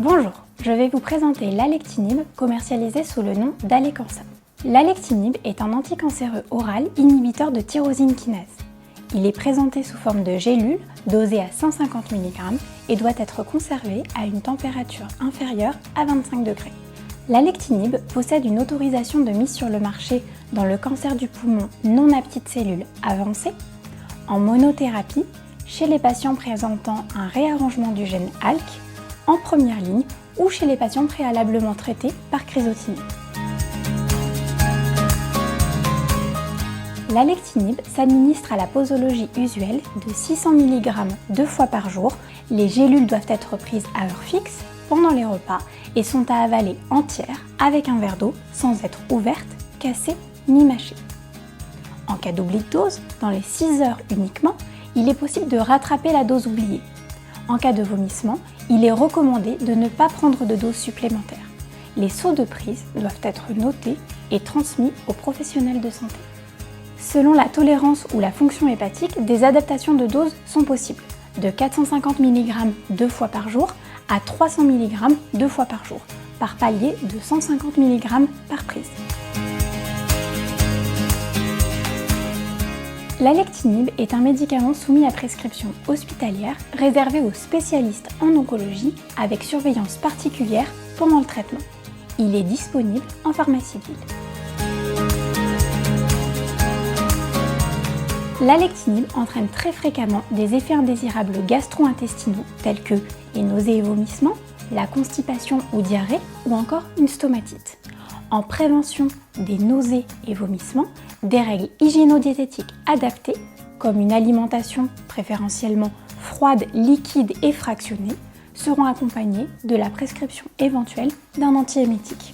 Bonjour, je vais vous présenter l'alectinib commercialisé sous le nom d'Alecansa. L'alectinib est un anticancéreux oral inhibiteur de tyrosine kinase. Il est présenté sous forme de gélule dosée à 150 mg et doit être conservé à une température inférieure à 25 degrés. L'alectinib possède une autorisation de mise sur le marché dans le cancer du poumon non à petites cellules avancé, en monothérapie, chez les patients présentant un réarrangement du gène ALK, en première ligne ou chez les patients préalablement traités par crizotinib. L'alectinib s'administre à la posologie usuelle de 600 mg 2 fois par jour. Les gélules doivent être prises à heure fixe pendant les repas et sont à avaler entières avec un verre d'eau sans être ouvertes, cassées ni mâchées. En cas d'oubli de dose, dans les 6 heures uniquement, il est possible de rattraper la dose oubliée. En cas de vomissement, il est recommandé de ne pas prendre de dose supplémentaire. Les sauts de prise doivent être notés et transmis aux professionnels de santé. Selon la tolérance ou la fonction hépatique, des adaptations de dose sont possibles, de 450 mg 2 fois par jour à 300 mg 2 fois par jour, par palier de 150 mg par prise. L'alectinib est un médicament soumis à prescription hospitalière réservé aux spécialistes en oncologie avec surveillance particulière pendant le traitement. Il est disponible en pharmacie de ville. L'alectinib entraîne très fréquemment des effets indésirables gastro-intestinaux tels que les nausées et vomissements, la constipation ou diarrhée ou encore une stomatite. En prévention des nausées et vomissements, des règles hygiéno-diététiques adaptées, comme une alimentation préférentiellement froide, liquide et fractionnée, seront accompagnées de la prescription éventuelle d'un antiémétique.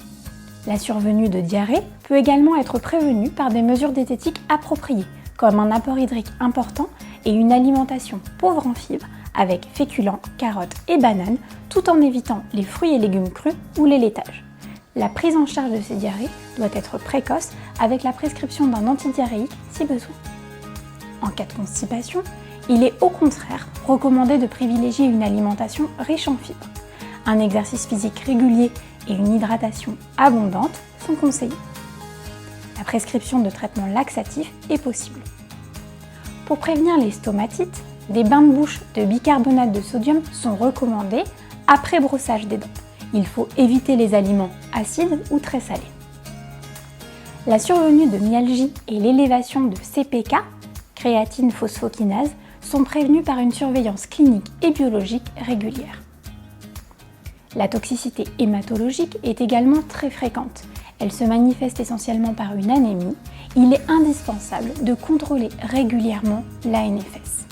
La survenue de diarrhée peut également être prévenue par des mesures diététiques appropriées, comme un apport hydrique important et une alimentation pauvre en fibres avec féculents, carottes et bananes, tout en évitant les fruits et légumes crus ou les laitages. La prise en charge de ces diarrhées doit être précoce avec la prescription d'un antidiarrhéique si besoin. En cas de constipation, il est au contraire recommandé de privilégier une alimentation riche en fibres. Un exercice physique régulier et une hydratation abondante sont conseillés. La prescription de traitements laxatifs est possible. Pour prévenir les stomatites, des bains de bouche de bicarbonate de sodium sont recommandés après brossage des dents. Il faut éviter les aliments acides ou très salés. La survenue de myalgie et l'élévation de CPK, créatine phosphokinase, sont prévenues par une surveillance clinique et biologique régulière. La toxicité hématologique est également très fréquente. Elle se manifeste essentiellement par une anémie. Il est indispensable de contrôler régulièrement l'ANFS.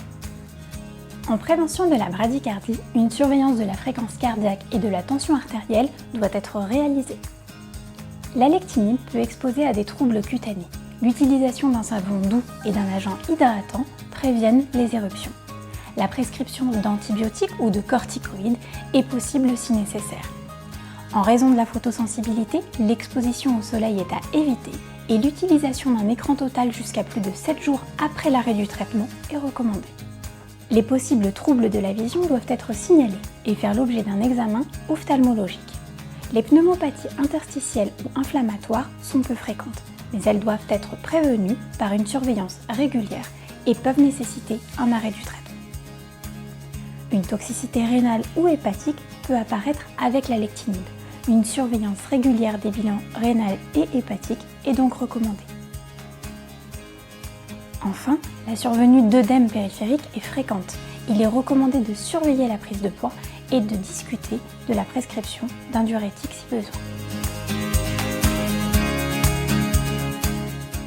En prévention de la bradycardie, une surveillance de la fréquence cardiaque et de la tension artérielle doit être réalisée. L'alectinib peut exposer à des troubles cutanés. L'utilisation d'un savon doux et d'un agent hydratant préviennent les éruptions. La prescription d'antibiotiques ou de corticoïdes est possible si nécessaire. En raison de la photosensibilité, l'exposition au soleil est à éviter et l'utilisation d'un écran total jusqu'à plus de 7 jours après l'arrêt du traitement est recommandée. Les possibles troubles de la vision doivent être signalés et faire l'objet d'un examen ophtalmologique. Les pneumopathies interstitielles ou inflammatoires sont peu fréquentes, mais elles doivent être prévenues par une surveillance régulière et peuvent nécessiter un arrêt du traitement. Une toxicité rénale ou hépatique peut apparaître avec l'alectinib. Une surveillance régulière des bilans rénal et hépatique est donc recommandée. Enfin, la survenue d'œdème périphérique est fréquente. Il est recommandé de surveiller la prise de poids et de discuter de la prescription d'un diurétique si besoin.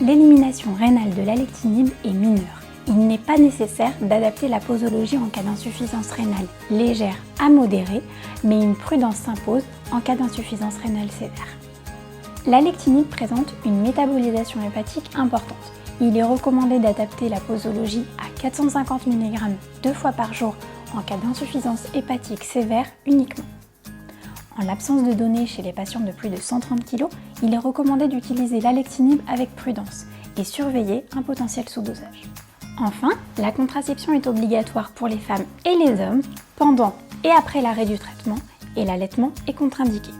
L'élimination rénale de l'alectinib est mineure. Il n'est pas nécessaire d'adapter la posologie en cas d'insuffisance rénale légère à modérée, mais une prudence s'impose en cas d'insuffisance rénale sévère. L'alectinib présente une métabolisation hépatique importante. Il est recommandé d'adapter la posologie à 450 mg 2 fois par jour en cas d'insuffisance hépatique sévère uniquement. En l'absence de données chez les patients de plus de 130 kg, il est recommandé d'utiliser l'alectinib avec prudence et surveiller un potentiel sous-dosage. Enfin, la contraception est obligatoire pour les femmes et les hommes pendant et après l'arrêt du traitement et l'allaitement est contre-indiqué.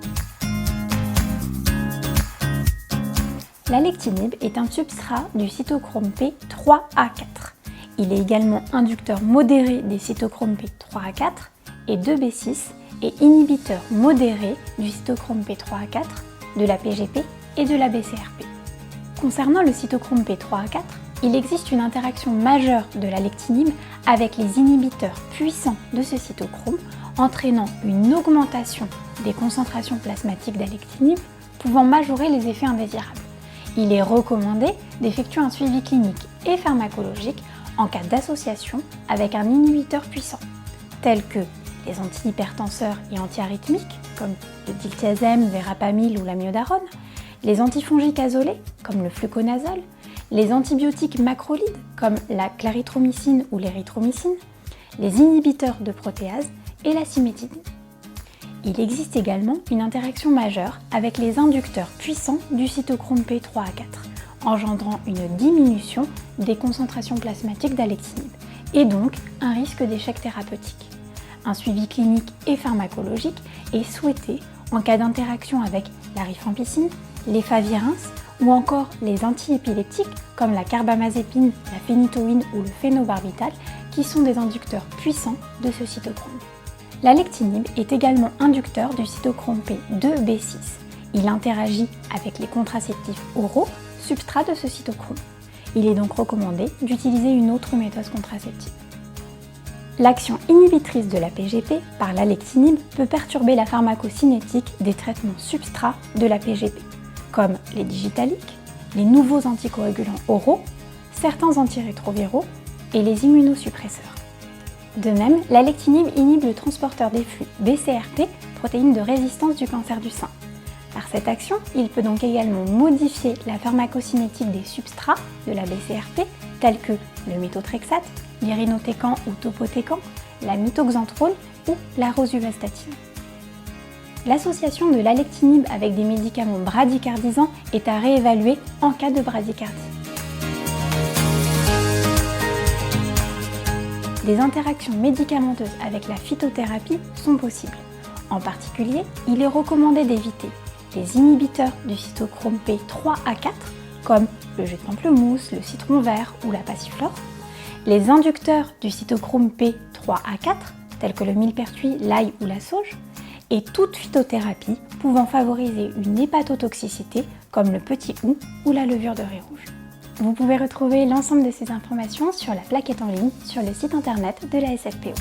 L'alectinib est un substrat du cytochrome P3A4. Il est également inducteur modéré des cytochromes P3A4 et 2B6 et inhibiteur modéré du cytochrome P3A4, de la PGP et de la BCRP. Concernant le cytochrome P3A4, il existe une interaction majeure de l'alectinib avec les inhibiteurs puissants de ce cytochrome, entraînant une augmentation des concentrations plasmatiques d'alectinib pouvant majorer les effets indésirables. Il est recommandé d'effectuer un suivi clinique et pharmacologique en cas d'association avec un inhibiteur puissant, tels que les antihypertenseurs et antiarythmiques, comme le diltiazem, verapamil ou l'amiodarone, les antifongiques azolés, comme le fluconazole, les antibiotiques macrolides, comme la clarithromycine ou l'érythromycine, les inhibiteurs de protéase et la cimétidine. Il existe également une interaction majeure avec les inducteurs puissants du cytochrome P3A4, engendrant une diminution des concentrations plasmatiques d'alectinib, et donc un risque d'échec thérapeutique. Un suivi clinique et pharmacologique est souhaité en cas d'interaction avec la rifampicine, l'efavirenz ou encore les antiépileptiques comme la carbamazépine, la phénitoïne ou le phénobarbital qui sont des inducteurs puissants de ce cytochrome. L'alectinib est également inducteur du cytochrome P2B6. Il interagit avec les contraceptifs oraux, substrat de ce cytochrome. Il est donc recommandé d'utiliser une autre méthode contraceptive. L'action inhibitrice de la PGP par l'alectinib peut perturber la pharmacocinétique des traitements substrats de la PGP, comme les digitaliques, les nouveaux anticoagulants oraux, certains antirétroviraux et les immunosuppresseurs. De même, l'alectinib inhibe le transporteur des flux BCRP, protéine de résistance du cancer du sein. Par cette action, il peut donc également modifier la pharmacocinétique des substrats de la BCRP, tels que le méthotrexate, l'irinotécan ou topotécan, la mitoxantrone ou la rosuvastatine. L'association de l'alectinib avec des médicaments bradycardisants est à réévaluer en cas de bradycardie. Des interactions médicamenteuses avec la phytothérapie sont possibles. En particulier, il est recommandé d'éviter les inhibiteurs du cytochrome P3A4, comme le jus de pamplemousse, le citron vert ou la passiflore, les inducteurs du cytochrome P3A4, tels que le millepertuis, l'ail ou la sauge, et toute phytothérapie pouvant favoriser une hépatotoxicité comme le petit houx ou la levure de riz rouge. Vous pouvez retrouver l'ensemble de ces informations sur la plaquette en ligne sur le site internet de la SFPO.